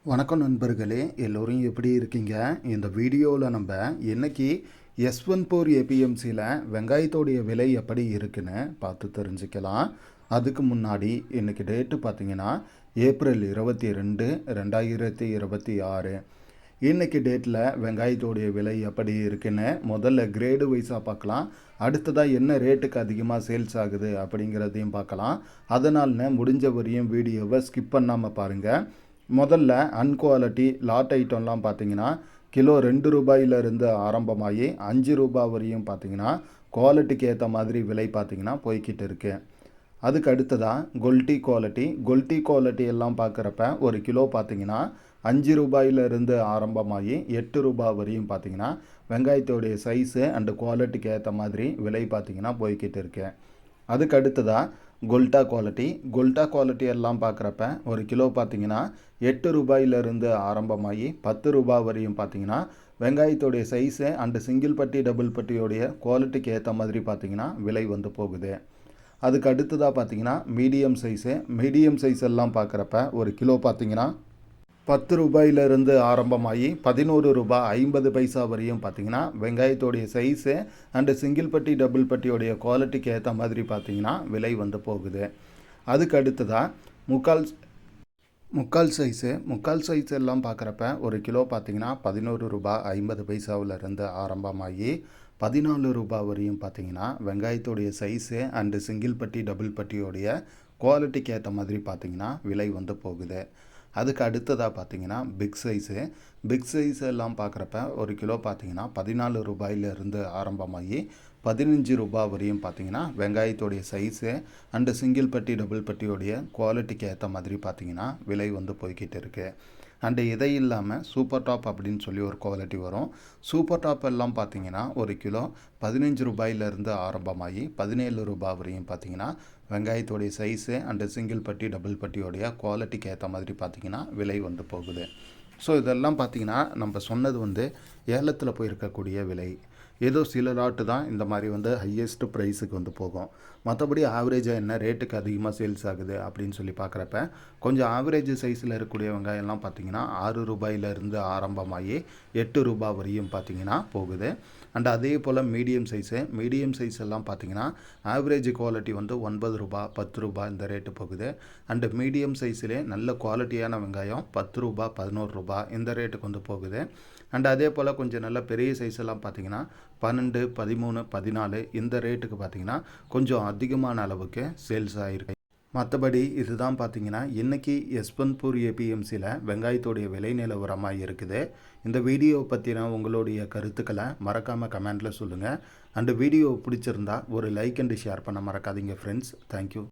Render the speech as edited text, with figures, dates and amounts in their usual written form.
வணக்கம் நண்பர்களே, எல்லோரும் எப்படி இருக்கீங்க? இந்த வீடியோவில் நம்ம இன்னைக்கு யஸ்வந்த்பூர் ஏபிஎம்சியில் வெங்காயத்தோடைய விலை எப்படி இருக்குன்னு பார்த்து தெரிஞ்சுக்கலாம். அதுக்கு முன்னாடி இன்னைக்கு டேட்டு பார்த்தீங்கன்னா ஏப்ரல் 22, 2026. இன்னைக்கு டேட்டில் வெங்காயத்தோடைய விலை எப்படி இருக்குன்னு முதல்ல கிரேடு வைஸாக பார்க்கலாம். அடுத்ததாக என்ன ரேட்டுக்கு அதிகமாக சேல்ஸ் ஆகுது அப்படிங்கிறதையும் பார்க்கலாம். அதனால முடிஞ்ச வரையும் வீடியோவை ஸ்கிப் பண்ணாமல் பாருங்கள். முதல்ல அன்குவாலிட்டி லாட் ஐட்டம்லாம் பார்த்தீங்கன்னா கிலோ 2 ரூபாயிலிருந்து ஆரம்பமாகி 5 ரூபாய் வரையும் பார்த்தீங்கன்னா குவாலிட்டிக்கு ஏற்ற மாதிரி விலை பார்த்தீங்கன்னா போய்கிட்டு இருக்கு. அதுக்கு அடுத்ததாக கொல்ட்டி குவாலிட்டி எல்லாம் பார்க்குறப்ப ஒரு கிலோ பார்த்தீங்கன்னா 5 ரூபாயிலிருந்து ஆரம்பமாகி 8 ரூபாய் வரையும் பார்த்தீங்கன்னா வெங்காயத்தோடைய சைஸு அண்டு குவாலிட்டிக்கு ஏற்ற மாதிரி விலை பார்த்தீங்கன்னா போய்கிட்டு இருக்கு. அதுக்கு அடுத்ததாக கொல்ட்டா குவாலிட்டி எல்லாம் பார்க்குறப்ப ஒரு கிலோ பார்த்தீங்கன்னா 8 ரூபாயிலிருந்து ஆரம்பமாகி 10 ரூபாய் வரையும் பார்த்தீங்கன்னா வெங்காயத்தோடைய சைஸு அண்டு சிங்கிள் பட்டி டபுள் பட்டியோடைய குவாலிட்டிக்கு ஏற்ற மாதிரி பார்த்தீங்கன்னா விலை வந்து போகுது. அதுக்கு அடுத்ததாக பார்த்தீங்கன்னா மீடியம் சைஸ் எல்லாம் பார்க்குறப்ப ஒரு கிலோ பார்த்தீங்கன்னா 10 ரூபாயிலிருந்து ஆரம்பமாகி 11 ரூபாய் 50 பைசா வரையும் பார்த்தீங்கன்னா வெங்காயத்தோடைய சைஸு அண்டு சிங்கிள் பட்டி டபுள் பட்டியோடைய குவாலிட்டிக்கு ஏற்ற மாதிரி பார்த்தீங்கன்னா விலை வந்து போகுது. அதுக்கு அடுத்ததாக முக்கால் சைஸ் எல்லாம் பார்க்குறப்ப ஒரு கிலோ பார்த்தீங்கன்னா 11 ரூபாய் 50 பைசாவிலிருந்து ஆரம்பமாகி 14 ரூபாய் வரையும் பார்த்தீங்கன்னா வெங்காயத்தோடைய சைஸு அண்டு சிங்கிள் பட்டி டபுள் பட்டியோடைய குவாலிட்டிக்கு ஏற்ற மாதிரி பார்த்தீங்கன்னா விலை வந்து போகுது. அதுக்கு அடுத்ததாக பார்த்தீங்கன்னா பிக் சைஸ் எல்லாம் பார்க்குறப்ப ஒரு கிலோ பார்த்தீங்கன்னா 14 ரூபாயிலிருந்து ஆரம்பமாகி 15 ரூபாய் வரையும் பார்த்தீங்கன்னா வெங்காயத்தோடைய சைஸு அண்டு சிங்கிள் பட்டி டபுள் பட்டியோடைய குவாலிட்டிக்கு ஏற்ற மாதிரி பார்த்தீங்கன்னா விலை வந்து போய்கிட்டு இருக்குது. அண்டு இதை இல்லாமல் சூப்பர் டாப் அப்படின்னு சொல்லி ஒரு குவாலிட்டி வரும். சூப்பர் டாப் எல்லாம் பார்த்தீங்கன்னா ஒரு கிலோ 15 ரூபாயிலிருந்து ஆரம்பமாகி 17 ரூபாய் வரையும் பார்த்தீங்கன்னா வெங்காயத்தோடைய சைஸு அண்டு சிங்கிள் பட்டி டபுள் பட்டியோடைய குவாலிட்டிக்கு ஏற்ற மாதிரி பார்த்தீங்கன்னா விலை வந்து போகுது. ஸோ இதெல்லாம் பார்த்தீங்கன்னா நம்ம சொன்னது வந்து ஏலத்தில் போயிருக்கக்கூடிய விலை. ஏதோ சில லாட்டு தான் இந்த மாதிரி வந்து ஹையஸ்ட் ப்ரைஸுக்கு வந்து போகும். மற்றபடி ஆவரேஜாக என்ன ரேட்டுக்கு அதிகமாக சேல்ஸ் ஆகுது அப்படின்னு சொல்லி பார்க்குறப்ப கொஞ்சம் ஆவரேஜ் சைஸில் இருக்கக்கூடிய வெங்காயம்லாம் பார்த்தீங்கன்னா 6 ரூபாயிலிருந்து ஆரம்பமாகி 8 ரூபாய் வரையும் பார்த்தீங்கன்னா போகுது. அண்ட் அதே போல் மீடியம் சைஸ் எல்லாம் பார்த்தீங்கன்னா ஆவரேஜ் குவாலிட்டி வந்து 9 ரூபாய் 10 ரூபாய் இந்த ரேட்டு போகுது. அண்டு மீடியம் சைஸ்லேயே நல்ல குவாலிட்டியான வெங்காயம் 10 ரூபாய் 11 ரூபாய் இந்த ரேட்டுக்கு வந்து போகுது. அண்ட் அதே போல் கொஞ்சம் நல்ல பெரிய சைஸ் எல்லாம் பார்த்தீங்கன்னா 12, 13, 14 இந்த ரேட்டுக்கு பார்த்தீங்கன்னா கொஞ்சம் அதிகமான அளவுக்கு சேல்ஸ் ஆகிருக்கு. மற்றபடி இதுதான் பார்த்தீங்கன்னா இன்றைக்கி யஸ்வந்த்பூர் ஏபிஎம்சியில் வெங்காயத்தோடைய விலை நிலவரமாக இருக்குது. இந்த வீடியோவை பற்றின உங்களுடைய கருத்துக்களை மறக்காமல் கமெண்டில் சொல்லுங்கள். அண்டு வீடியோ பிடிச்சிருந்தா ஒரு லைக் அண்டு ஷேர் பண்ண மறக்காதீங்க ஃப்ரெண்ட்ஸ். தேங்க்யூ.